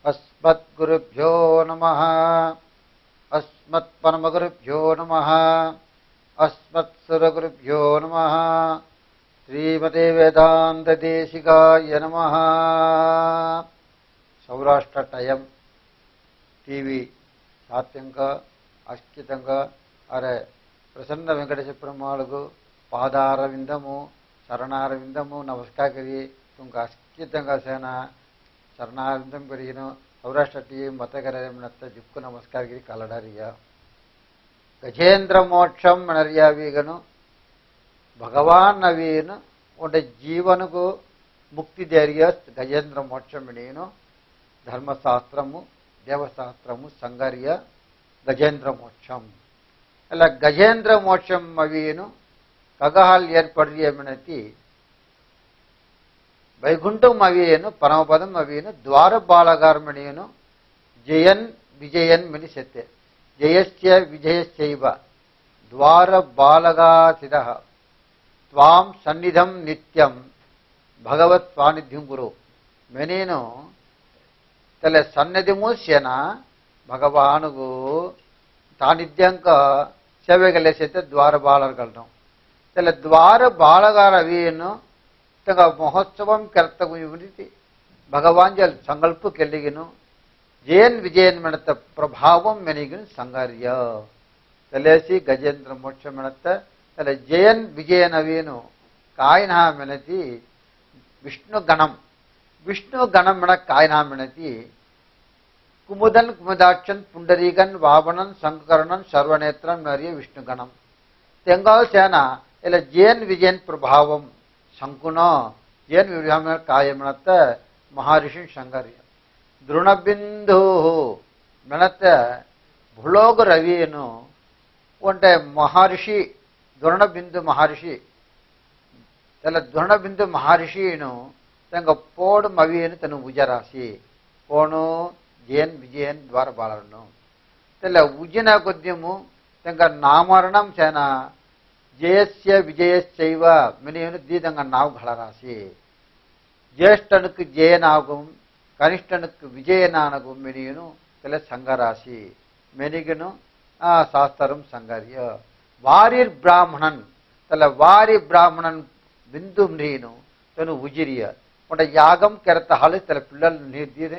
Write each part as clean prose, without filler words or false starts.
अस्मद्गुरुभ्यो नमः। अस्मत्परमगुरुभ्यो नमः। अस्मत्सुरगुरुभ्यो नमः। श्रीमते वेदांतदेशिकाय नमः। सौराष्ट्र टयम टीवी सात्यंका अश्कितंगा अरे प्रसन्न वेंकटेश पेरुमाळुगु पादारविंदमु शरणारविंदमु नमस्कारी तुमक अश्कितंगा सेना शरणारविंदम पेरिगिनो सौराष्ट्र टीवी मतकरमनत्त जुक्कु नमस्कारगिरी कलडरिया गजेंद्र मोक्षम मनरियावीगनु भगवान नवीन उंडे जीवनकु मुक्ति देरिया गजेंद्र मोक्षम मणिनु धर्मशास्त्रमु देवशास्त्रमु संगर्य गजेंद्र मोक्षम अला गजेंद्र मोक्षम अवीनु कगहाल एर्पडियमनति वैकुंठम अवीनु परमपदम अवीनु द्वार बालगारमणियनु जयन विजयन मणि सत्य जयस्य विजयस्यैव द्वार बालगासिदः त्वां सन्निधं नित्यं भगवत् स्वानिध्यं गुरु मेनेनु तले सन्निधिमु सेन भगवानुगु सानिध्यांक सेवेगलेसैते द्वार बालगलनु तले द्वार बालगार अवीनु तंग महोत्सवं कर्तव्यमिति भगवान जल संकल्प केलिगिनु जयन विजयन मनत प्रभावम मेनिगिन संगार्य तलेसी गजेंद्र मोक्ष मनत तले जयन विजयन अवीनु कायना मनति विष्णु गणम मन कायना मनति कुमुदन कुमुदाक्षन पुंडरीगन वावणन संकरणन सर्वनेत्रन नरिय विष्णु गणम तेंगाल सेना इला जयन विजयन प्रभावम संकुनो जयन विजयन काय मनत महर्षि संगार्य द्रोणबिंदु मनत भूलोग रवियनु उंटे महर्षि द्रोणबिंदु महर्षि तल द्रोणबिंदु महर्षिनु तंग पोड मवियनु तनु उजरासी पोनु जयन विजयन द्वार बालनु तल उजिन कोद्यमु तंग नामरणम सेना जयस्य विजयस्यैव मिनियनु दीदंग नाव घलरासी ज्येष्ठनुक जयनागुम कनिष्ठनुक विजयनानगु मेनियनु तले संगराशि मेनिगनु शास्त्रम संगर्य वारिर ब्राह्मणन तले वारि ब्राह्मणन बिंदु नीनु तनु उजिरिय उंट यागम केरत हाल तले पिल्लल नीर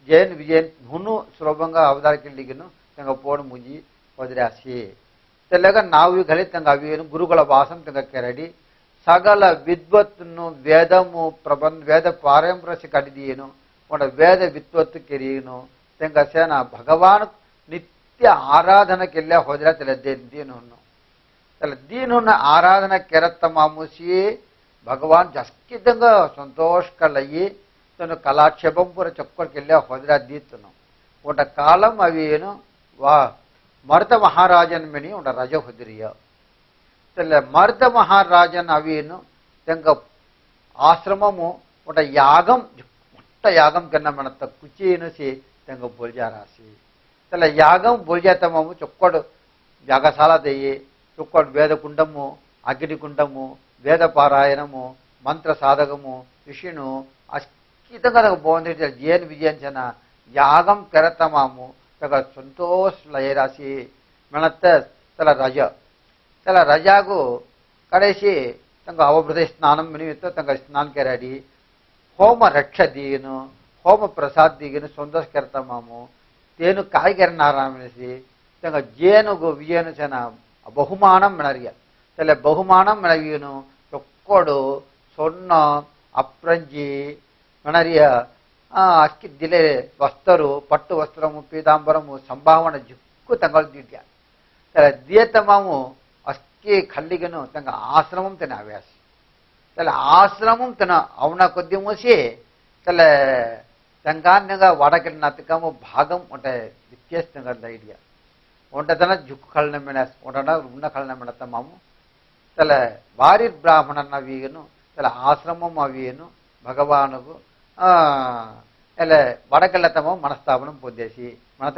जयन विजयन हुनु सुलभंगा अवतार केलिगिनु तंग पोड मुंजी वदराशि तलेग नावी गले तंग अवियनु गुरुकुल वासम तंग केरडी सगल विद्वत्नु वेदमु प्रबंध वेद पारंपरसि कडिदियनु उंट वेद विद्वत् केरियनु तंग सेना भगवान नित्य आराधना केल्ला होदरा तले दीनु तले दीनु आराधना केरत मामुसी भगवान जस्किदंग संतोष कलयि तनु कलाक्षेपम पूरा चक्कर केल्ला होदरा दीतनु उंट कालम अवियनु वा मर्द महाराजन मेनी उंट रज होदरिय तले मर्द महाराजन अवीनु तंग आश्रममु उंट यागम मुट्ट यागम कन्न मनत कुचीनु से तंग बोलजारासी तले यागम बोलजातमु चुक्कड यागशाला देये चुक्कड वेद कुंडमु अग्नि कुंडमु वेद पारायणमु मंत्र साधकमु ऋषिनु अस्कितंग बोंदे जयन विजयन जना यागम करतमामु तग संतोष लयरासी मनत तला रज तला रजागु कड़ेसी तंग अवभृत स्नानम निमित्त तंग स्नान केराडी होम रक्ष दीनु होम प्रसाद दीगिनु संतोष करतमामु तेनु कायकर नारायणसी तंग जेनुगु विजयनु सेना बहुमानम मनरिय तले बहुमानम मनवियनु चोक्कोडु सोन्न अप्रंजी मनरिय अक्की दिले वस्त्रु पट्टु वस्त्रमु पीतांबरमु संभावना जुक्कु तंगल दीड्या तले दियतमामु अस्की खल्लिगनु तंग आश्रमम तने आव्यास तले आश्रमम तने अवना कोद्यमुसी तले तंगान्नगा वाडकेल नातकमु भागम उंटे वित्यस तंगल दैडिया उंटे तने जुक्कु खल्लन मेनस उंटना रुन्न खल्लन मेनतमामु तले वारि ब्राह्मणन अवीगनु तले आश्रमम अवीनु भगवानुगु एले वडकेल्लतमु मनस्तापनं पोद्देसी मनत